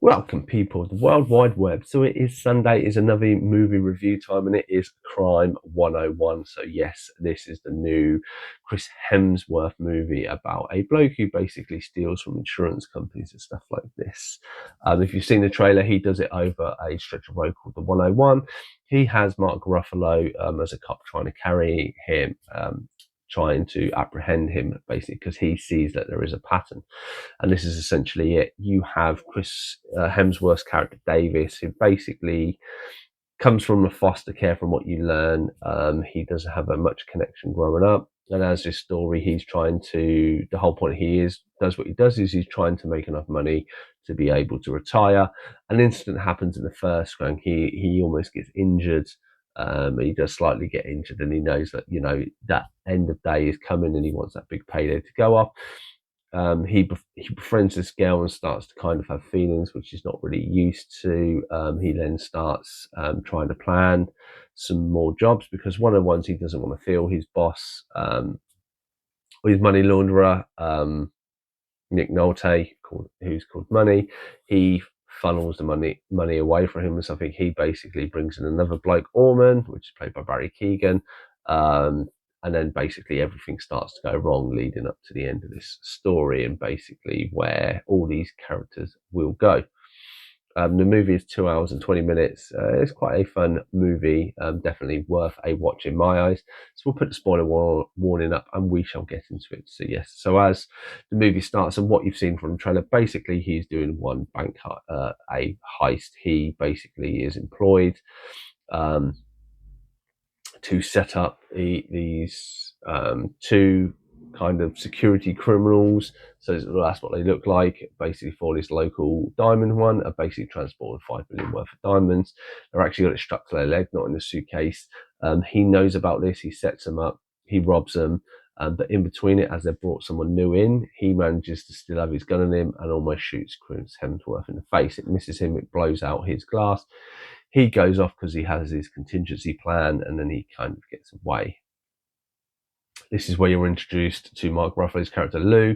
Welcome, people, the World Wide Web. So it is Sunday, is another movie review time, and it is Crime 101. So yes, this is the new Chris Hemsworth movie about a bloke who basically steals from insurance companies and stuff like this. If you've seen the trailer, he does it over a stretch of road called the 101. He has Mark Ruffalo as a cop trying to carry him, trying to apprehend him, basically, because he sees that there is a pattern. And this is essentially it. You have Chris Hemsworth's character Davis, who basically comes from a foster care, from what you learn. He doesn't have a much connection growing up. And as this story, he's trying to, the whole point does what he does is he's trying to make enough money to be able to retire. An incident happens in the first round. He almost gets injured. He does slightly get injured, and he knows that, that end of day is coming and he wants that big payday to go off. He befriends this girl and starts to kind of have feelings which he's not really used to. He then starts trying to plan some more jobs, because one of the ones he doesn't want to feel his boss, his money launderer, Nick Nolte, who's called Money. He funnels the money away from him, and so I think he basically brings in another bloke, Orman, which is played by Barry Keoghan. And then basically everything starts to go wrong leading up to the end of this story, and basically where all these characters will go. The movie is 2 hours and 20 minutes. It's quite a fun movie, definitely worth a watch in my eyes. So we'll put the spoiler warning up and we shall get into it. So yes, so as the movie starts and what you've seen from the trailer, basically he's doing one bank a heist. He basically is employed to set up these two kind of security criminals. So that's what they look like, basically, for this local diamond one, are basically transported 5 million worth of diamonds. They're actually got it stuck to their leg, not in the suitcase. He knows about this. He sets them up. He robs them. But in between it, as they've brought someone new in, he manages to still have his gun on him and almost shoots Chris Hemsworth in the face. It misses him. It blows out his glass. He goes off because he has his contingency plan, and then he kind of gets away. This is where you're introduced to Mark Ruffalo's character Lou.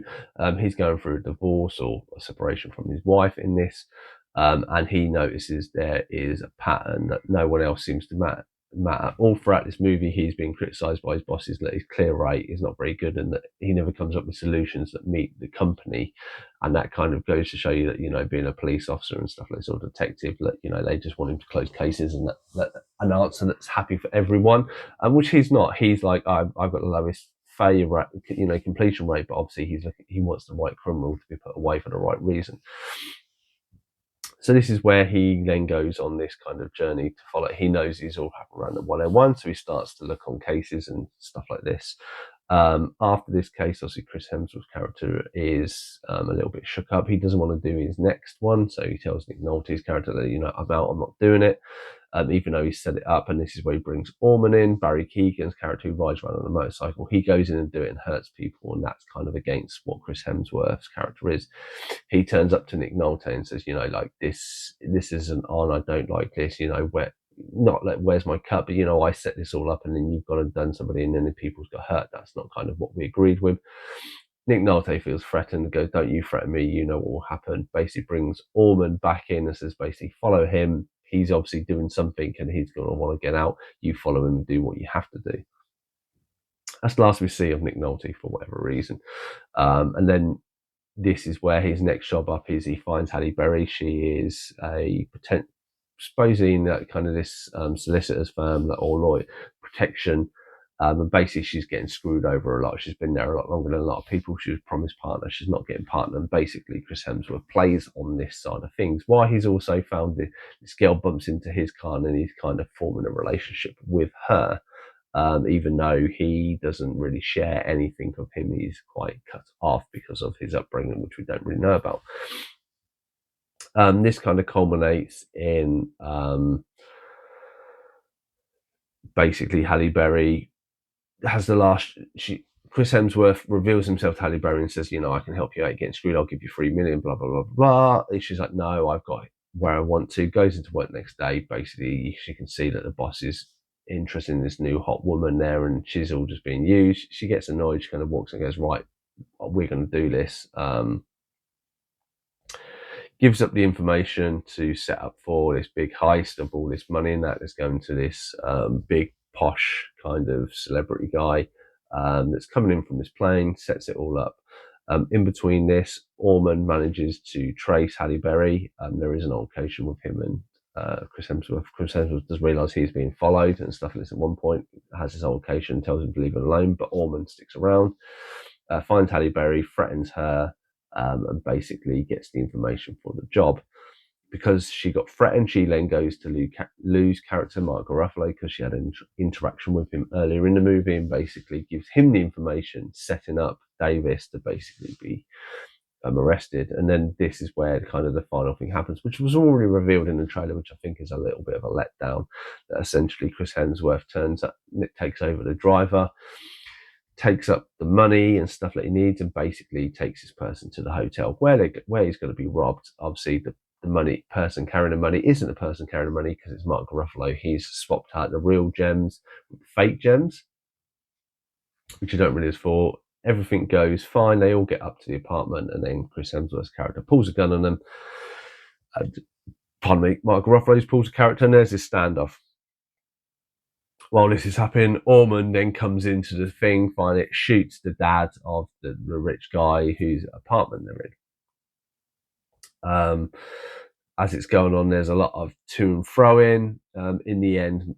He's going through a divorce or a separation from his wife in this, and he notices there is a pattern that no one else seems to matter. All throughout this movie, he's being criticised by his bosses that his clear rate is not very good, and that he never comes up with solutions that meet the company. And that kind of goes to show you that, being a police officer and stuff like this, or detective, that they just want him to close cases and that an answer that's happy for everyone, which he's not. He's like, I've got the lowest failure rate, completion rate, but obviously he wants the right criminal to be put away for the right reason. So this is where he then goes on this kind of journey to follow. He knows these all happen around the 101, so he starts to look on cases and stuff like this. After this case, obviously Chris Hemsworth's character is a little bit shook up. He doesn't want to do his next one, so he tells Nick Nolte's character that, I'm out, I'm not doing it. Even though he's set it up, and this is where he brings Orman in, Barry Keoghan's character, who rides around on a motorcycle. He goes in and do it and hurts people, and that's kind of against what Chris Hemsworth's character is. He turns up to Nick Nolte and says, like, this isn't on, I don't like this, where's my cut, but I set this all up, and then you've gone and done somebody, and then the people's got hurt. That's not kind of what we agreed with. Nick Nolte feels threatened and goes, don't you threaten me, you know what will happen. Basically brings Orman back in and says, basically, follow him. He's obviously doing something and he's going to want to get out. You follow him and do what you have to do. That's the last we see of Nick Nolte for whatever reason. And then this is where his next job up is. He finds Halle Berry. She is a supposedly in that kind of this solicitor's firm or lawyer protection. And basically she's getting screwed over a lot. She's been there a lot longer than a lot of people. She was promised partner. She's not getting partner. And basically Chris Hemsworth plays on this side of things. Why he's also found this girl bumps into his car, and he's kind of forming a relationship with her. Even though he doesn't really share anything of him, he's quite cut off because of his upbringing, which we don't really know about. This kind of culminates in basically Halle Berry has Chris Hemsworth reveals himself to Halle Berry and says, I can help you out getting screwed. I'll give you 3 million, blah, blah, blah, blah. And she's like, no, I've got where I want to. Goes into work next day. Basically, she can see that the boss is interested in this new hot woman there, and she's all just being used. She gets annoyed. She kind of walks and goes, right, we're going to do this. gives up the information to set up for this big heist of all this money and that's going to this big posh kind of celebrity guy that's coming in from this plane, sets it all up. In between this, Orman manages to trace Halle Berry. There is an altercation with him and Chris Hemsworth. Chris Hemsworth does realise he's being followed and stuff like this at one point, has his altercation, tells him to leave it alone, but Orman sticks around, finds Halle Berry, threatens her, and basically gets the information for the job. Because she got threatened, she then goes to Lou's character, Mark Ruffalo, because she had an interaction with him earlier in the movie and basically gives him the information, setting up Davis to basically be arrested. And then this is where kind of the final thing happens, which was already revealed in the trailer, which I think is a little bit of a letdown. That essentially Chris Hemsworth turns up, takes over the driver, takes up the money and stuff that he needs, and basically takes this person to the hotel where he's going to be robbed. Obviously, the person carrying the money isn't the person carrying the money because it's Mark Ruffalo. He's swapped out the real gems with fake gems, which you don't really ask for. Everything goes fine. They all get up to the apartment, and then Chris Hemsworth's character pulls a gun on them. Mark Ruffalo's pulls a character, and there's this standoff. While this is happening, Orman then comes into the thing, finally shoots the dad of the rich guy whose apartment they're in. As it's going on, there's a lot of to and fro in. In the end,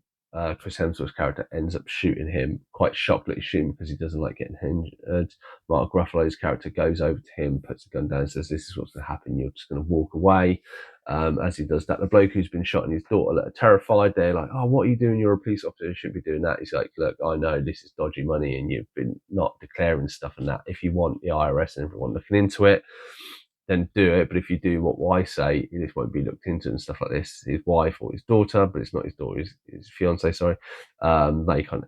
Chris Hemsworth's character ends up shooting him. Quite shocked that he's shooting because he doesn't like getting injured. Mark Ruffalo's character goes over to him, puts the gun down, and says, "This is what's going to happen. You're just going to walk away." As he does that, the bloke who's been shot and his daughter are terrified. They're like, "Oh, what are you doing? You're a police officer. You shouldn't be doing that." He's like, "Look, I know this is dodgy money and you've been not declaring stuff and that. If you want the IRS and everyone looking into it, then do it. But if you do what I say, this won't be looked into and stuff like this." His wife or his daughter, but it's not his daughter, his fiance, sorry.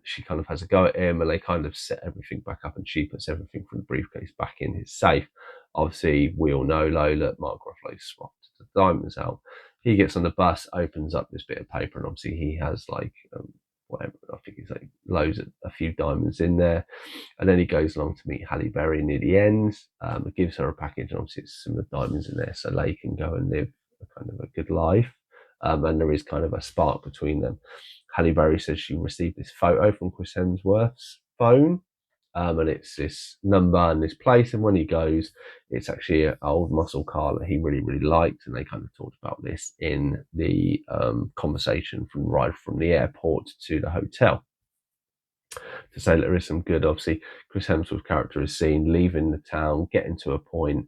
She kind of has a go at him, and they kind of set everything back up, and she puts everything from the briefcase back in his safe. Obviously, we all know Lola, Mark Ruffalo swapped the diamonds out. He gets on the bus, opens up this bit of paper, and obviously he has like whatever, I think he's like a few diamonds in there. And then he goes along to meet Halle Berry near the end. It gives her a package, and obviously it's some of the diamonds in there so they can go and live a kind of a good life. And there is kind of a spark between them. Halle Berry says she received this photo from Chris Hemsworth's phone, and it's this number and this place. And when he goes, it's actually an old muscle car that he really, really liked. And they kind of talked about this in the conversation from the ride from the airport to the hotel. To say that there is some good, obviously, Chris Hemsworth's character is seen leaving the town, getting to a point,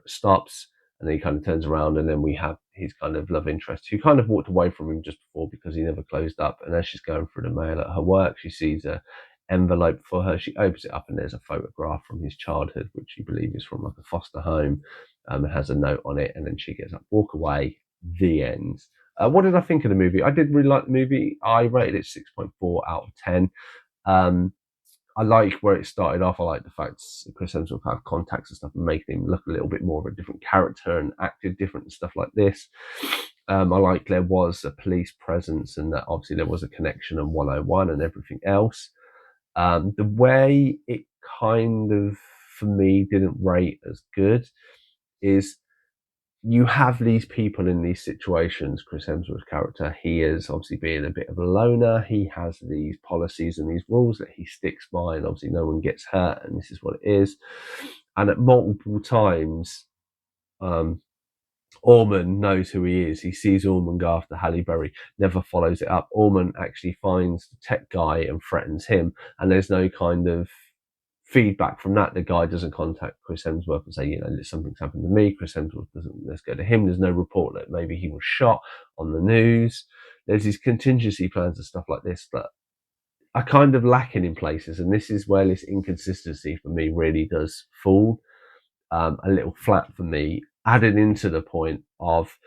stops, and then he kind of turns around, and then we have his kind of love interest who kind of walked away from him just before because he never closed up. And as she's going through the mail at her work, she sees a envelope for her. She opens it up, and there's a photograph from his childhood, which she believes is from like a foster home. It has a note on it, and then she gets up, walk away. The end. What did I think of the movie? I did really like the movie. I rated it 6.4 out of 10. I like where it started off. I like the fact Chris Hemsworth had contacts and stuff and making him look a little bit more of a different character and acted different and stuff like this. I like there was a police presence and that obviously there was a connection on 101 and everything else. The way it kind of, for me, didn't rate as good is you have these people in these situations. Chris Hemsworth's character, he is obviously being a bit of a loner. He has these policies and these rules that he sticks by, and obviously no one gets hurt, and this is what it is. And at multiple times, Orman knows who he is. He sees Orman go after Halle Berry, never follows it up. Orman actually finds the tech guy and threatens him, and there's no kind of feedback from that. The guy doesn't contact Chris Hemsworth and say, something's happened to me. Chris Hemsworth doesn't, let's go to him. There's no report that maybe he was shot on the news. There's these contingency plans and stuff like this that are kind of lacking in places. And this is where this inconsistency for me really does fall a little flat for me, added into the point of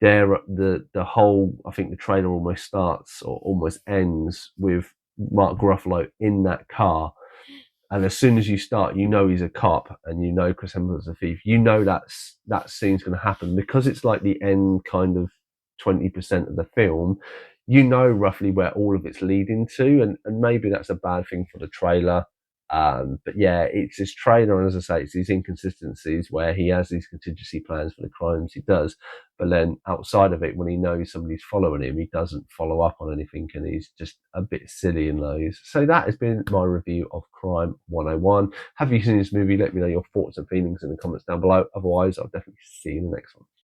the whole, I think the trailer almost starts or almost ends with Mark Ruffalo in that car. And as soon as you start, he's a cop, and Chris Hemsworth's a thief. That scene's going to happen because it's like the end kind of 20% of the film. Roughly where all of it's leading to, and maybe that's a bad thing for the trailer. But yeah, it's his trainer, and as I say, it's these inconsistencies where he has these contingency plans for the crimes he does, but then outside of it, when he knows somebody's following him, he doesn't follow up on anything, and he's just a bit silly in those. So that has been my review of Crime 101. Have you seen this movie? Let me know your thoughts and feelings in the comments down below. Otherwise, I'll definitely see you in the next one.